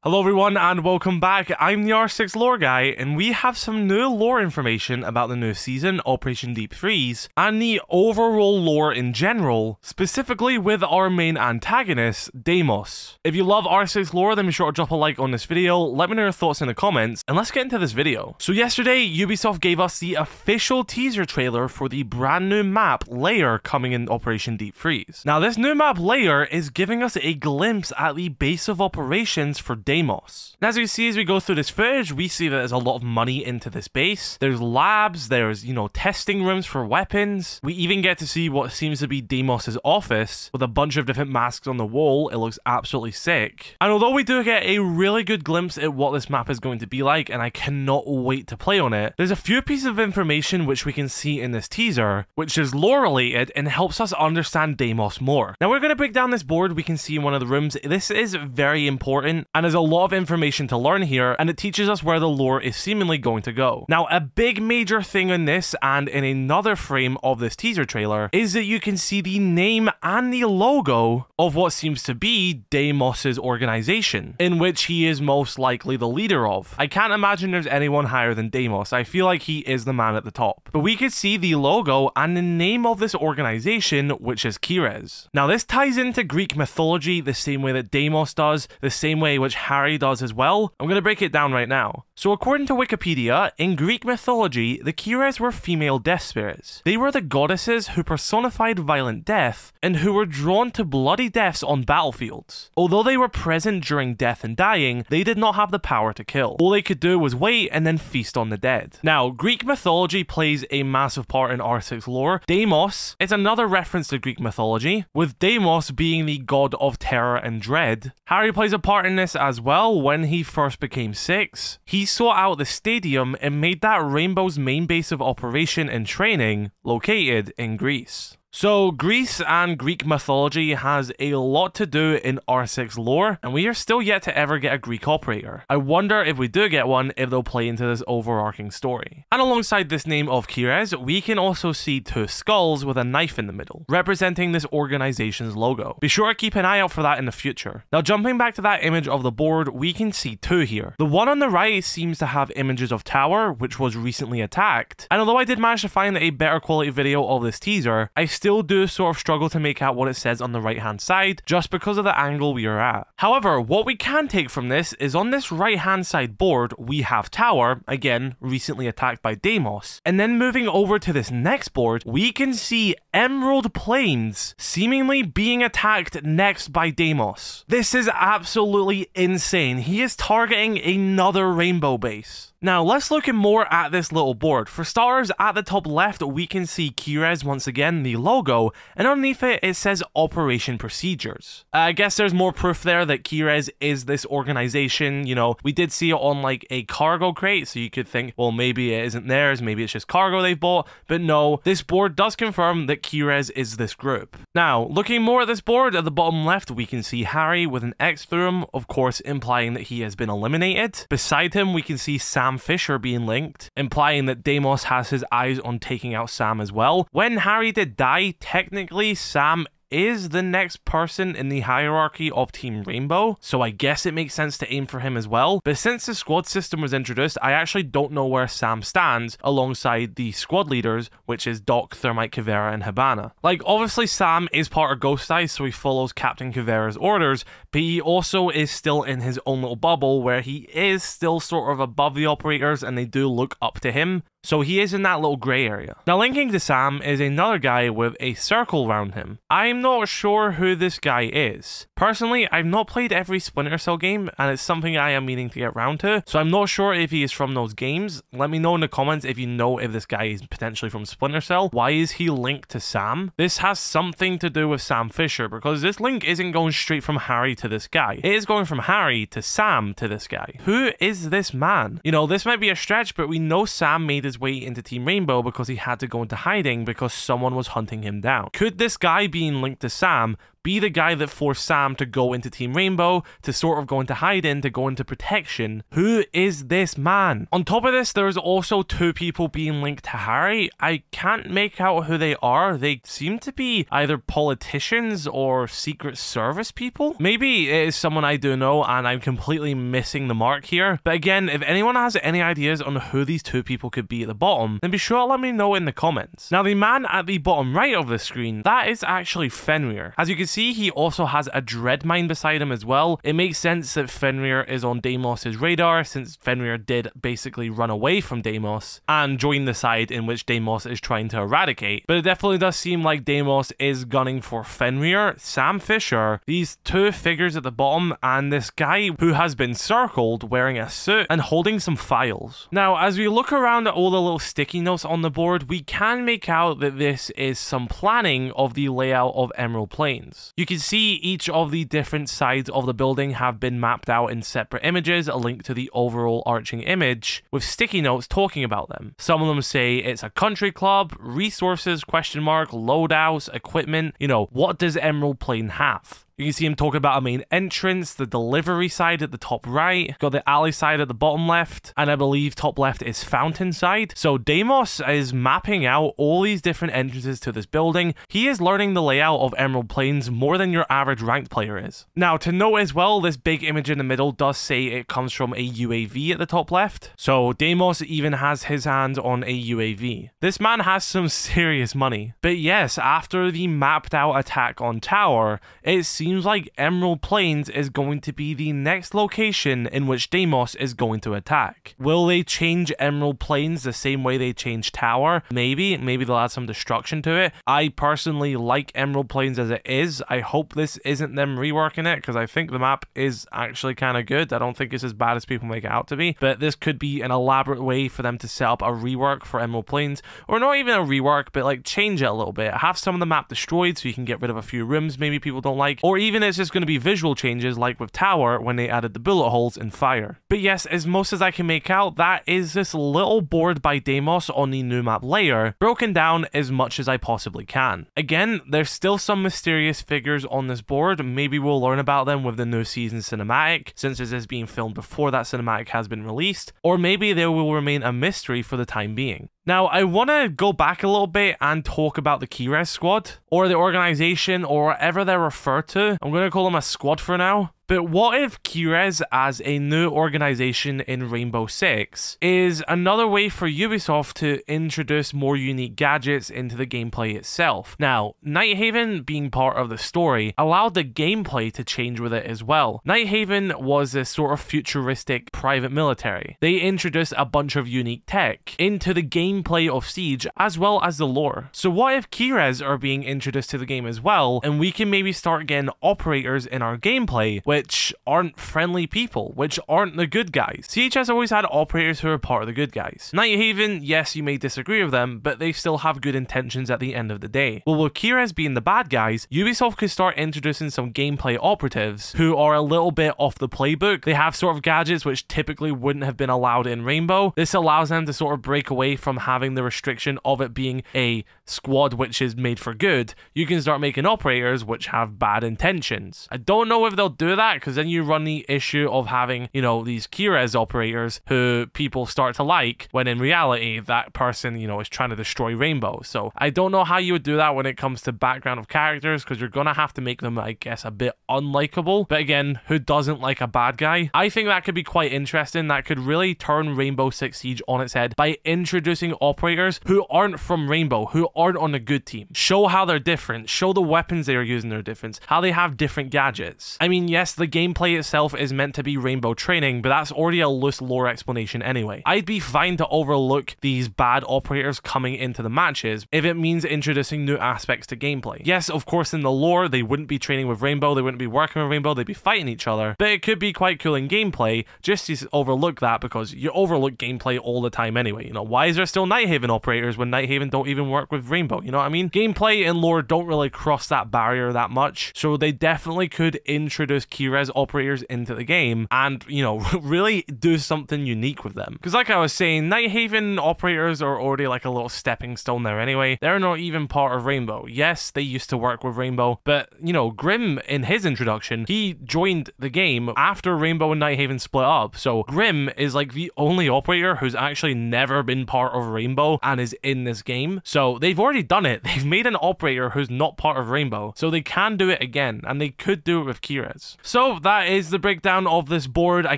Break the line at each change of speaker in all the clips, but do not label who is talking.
Hello everyone and welcome back. I'm the R6 lore guy and we have some new lore information about the new season, Operation Deep Freeze, and the overall lore in general, specifically with our main antagonist, Deimos. If you love R6 lore, then be sure to drop a like on this video, let me know your thoughts in the comments, and let's get into this video. So yesterday, Ubisoft gave us the official teaser trailer for the brand new map layer coming in Operation Deep Freeze. Now this new map layer is giving us a glimpse at the base of operations for Deimos. And as we see as we go through this footage, we see that there's a lot of money into this base. There's labs, there's, testing rooms for weapons. We even get to see what seems to be Deimos' office with a bunch of different masks on the wall. It looks absolutely sick. And although we do get a really good glimpse at what this map is going to be like, and I cannot wait to play on it, there's a few pieces of information which we can see in this teaser, which is lore related and helps us understand Deimos more. Now we're going to break down this board we can see in one of the rooms. This is very important and there's a lot of information to learn here, and it teaches us where the lore is seemingly going to go. Now, a big major thing in this and in another frame of this teaser trailer is that you can see the name and the logo of what seems to be Deimos' organization, in which he is most likely the leader of. I can't imagine there's anyone higher than Deimos. I feel like he is the man at the top. But we could see the logo and the name of this organization, which is Keres. Now, this ties into Greek mythology the same way that Deimos does, the same way which Harry does as well. I'm going to break it down right now. So according to Wikipedia, in Greek mythology, the Keres were female death spirits. They were the goddesses who personified violent death and who were drawn to bloody deaths on battlefields. Although they were present during death and dying, they did not have the power to kill. All they could do was wait and then feast on the dead. Now, Greek mythology plays a massive part in R6 lore. Deimos is another reference to Greek mythology, with Deimos being the god of terror and dread. Harry plays a part in this as well. When he first became 6, he sought out the stadium and made that Rainbow's main base of operation and training located in Greece. So Greece and Greek mythology has a lot to do in R6 lore, and we are still yet to ever get a Greek operator. I wonder if we do get one, if they'll play into this overarching story. And alongside this name of Keres, we can also see 2 skulls with a knife in the middle, representing this organization's logo. Be sure to keep an eye out for that in the future. Now jumping back to that image of the board, we can see 2 here. The one on the right seems to have images of Tower, which was recently attacked, and although I did manage to find a better quality video of this teaser, I still do sort of struggle to make out what it says on the right hand side just because of the angle we are at. However, what we can take from this is on this right hand side board we have Tower, again recently attacked by Deimos, and then moving over to this next board we can see Emerald Plains seemingly being attacked next by Deimos. This is absolutely insane. He is targeting another rainbow base. Now, let's look more at this little board. For starters, at the top left, we can see Keres once again, the logo, and underneath it, it says Operation Procedures. I guess there's more proof there that Keres is this organization. We did see it on like a cargo crate, so you could think, well, maybe it isn't theirs, maybe it's just cargo they've bought, but no, this board does confirm that Keres is this group. Now, looking more at this board, at the bottom left, we can see Harry with an X through him, of course, implying that he has been eliminated. Beside him, we can see Sam Fisher being linked, implying that Deimos has his eyes on taking out Sam as well. When Harry did die, technically Sam is the next person in the hierarchy of Team Rainbow, so I guess it makes sense to aim for him as well. But since the squad system was introduced, I actually don't know where Sam stands alongside the squad leaders, which is Doc, Thermite, Kavera, and Habana. Like, obviously Sam is part of ghosteyes, so he follows Captain Kavera's orders, but he also is still in his own little bubble where he is still sort of above the operators and they do look up to him. So he is in that little grey area. Now linking to Sam is another guy with a circle around him. I'm not sure who this guy is. Personally, I've not played every Splinter Cell game and it's something I am meaning to get around to. So I'm not sure if he is from those games. Let me know in the comments if you know if this guy is potentially from Splinter Cell. Why is he linked to Sam? This has something to do with Sam Fisher because this link isn't going straight from Harry to this guy. It is going from Harry to Sam to this guy. Who is this man? This might be a stretch, but we know Sam made his way into Team Rainbow because he had to go into hiding because someone was hunting him down. Could this guy being linked to Sam be the guy that forced Sam to go into Team Rainbow, to sort of go into hiding, to go into protection. Who is this man? On top of this, there's also two people being linked to Harry. I can't make out who they are. They seem to be either politicians or Secret Service people. Maybe it is someone I do know and I'm completely missing the mark here. But again, if anyone has any ideas on who these two people could be at the bottom, then be sure to let me know in the comments. Now, the man at the bottom right of the screen, that is actually Fenrir. As you can see, he also has a dread mine beside him as well. It makes sense that Fenrir is on Deimos' radar, since Fenrir did basically run away from Deimos and join the side in which Deimos is trying to eradicate. But it definitely does seem like Deimos is gunning for Fenrir, Sam Fisher, these two figures at the bottom, and this guy who has been circled wearing a suit and holding some files. Now, as we look around at all the little sticky notes on the board, we can make out that this is some planning of the layout of Emerald Plains. You can see each of the different sides of the building have been mapped out in separate images, a link to the overall arching image, with sticky notes talking about them. Some of them say it's a country club, resources, question mark, loadouts, equipment, you know, what does Emerald Plain have? You can see him talking about a main entrance, the delivery side at the top right, got the alley side at the bottom left, and I believe top left is fountain side. So Deimos is mapping out all these different entrances to this building. He is learning the layout of Emerald Plains more than your average ranked player is. Now, to note as well, this big image in the middle does say it comes from a UAV at the top left. So Deimos even has his hands on a UAV. This man has some serious money. But yes, after the mapped out attack on Tower, it seems like Emerald Plains is going to be the next location in which Deimos is going to attack. Will they change Emerald Plains the same way they changed Tower? Maybe they'll add some destruction to it. I personally like Emerald Plains as it is. I hope this isn't them reworking it, because I think the map is actually kind of good. I don't think it's as bad as people make it out to be, but this could be an elaborate way for them to set up a rework for Emerald Plains, or not even a rework, but like change it a little bit. Have some of the map destroyed so you can get rid of a few rooms maybe people don't like, or even it's just going to be visual changes like with Tower when they added the bullet holes in Fire. But yes, as most as I can make out, that is this little board by Deimos on the new map layer, broken down as much as I possibly can. Again, there's still some mysterious figures on this board. Maybe we'll learn about them with the new season cinematic, since this is being filmed before that cinematic has been released, or maybe they will remain a mystery for the time being. Now, I want to go back a little bit and talk about the Keres squad, or the organization, or whatever they're referred to. I'm going to call them a squad for now. But what if Keres as a new organization in Rainbow Six is another way for Ubisoft to introduce more unique gadgets into the gameplay itself? Now, Nighthaven being part of the story allowed the gameplay to change with it as well. Nighthaven was a sort of futuristic private military. They introduced a bunch of unique tech into the gameplay of Siege as well as the lore. So what if Keres are being introduced to the game as well, and we can maybe start getting operators in our gameplay which aren't friendly people, which aren't the good guys. Siege has always had operators who are part of the good guys. Nighthaven, yes, you may disagree with them, but they still have good intentions at the end of the day. Well, with Keres being the bad guys, Ubisoft could start introducing some gameplay operatives who are a little bit off the playbook. They have sort of gadgets which typically wouldn't have been allowed in Rainbow. This allows them to sort of break away from having the restriction of it being a squad which is made for good. You can start making operators which have bad intentions. I don't know if they'll do that, because then you run the issue of having, you know, these Keres operators who people start to like, when in reality that person, you know, is trying to destroy Rainbow. So I don't know how you would do that when it comes to background of characters, because you're gonna have to make them, I guess, a bit unlikable. But again, who doesn't like a bad guy? I think that could be quite interesting. That could really turn Rainbow Six Siege on its head by introducing operators who aren't from Rainbow, who aren't on the good team. Show how they're different, show the weapons they are using are different, how they have different gadgets. I mean, yes, the gameplay itself is meant to be Rainbow training, but that's already a loose lore explanation anyway. I'd be fine to overlook these bad operators coming into the matches if it means introducing new aspects to gameplay. Yes, of course, in the lore, they wouldn't be training with Rainbow, they wouldn't be working with Rainbow, they'd be fighting each other, but it could be quite cool in gameplay just to overlook that, because you overlook gameplay all the time anyway. You know, why is there still Nighthaven operators when Nighthaven don't even work with Rainbow? You know what I mean? Gameplay and lore don't really cross that barrier that much, so they definitely could introduce Keres Keres operators into the game and, you know, really do something unique with them. Because like I was saying, nighthaven operators are already like a little stepping stone there anyway. They're not even part of Rainbow. Yes, they used to work with Rainbow, but, you know, Grim, in his introduction, he joined the game after Rainbow and nighthaven split up. So Grim is like the only operator who's actually never been part of Rainbow and is in this game. So they've already done it. They've made an operator who's not part of Rainbow. So they can do it again, and they could do it with Keres. So that is the breakdown of this board. I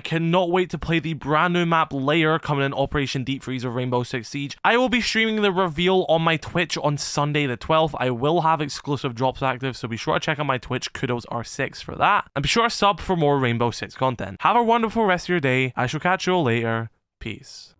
cannot wait to play the brand new map Layer coming in Operation Deep Freeze of Rainbow Six Siege. I will be streaming the reveal on my Twitch on Sunday the 12th. I will have exclusive drops active, so be sure to check out my Twitch, Kudos R6 for that. And be sure to sub for more Rainbow Six content. Have a wonderful rest of your day. I shall catch you all later. Peace.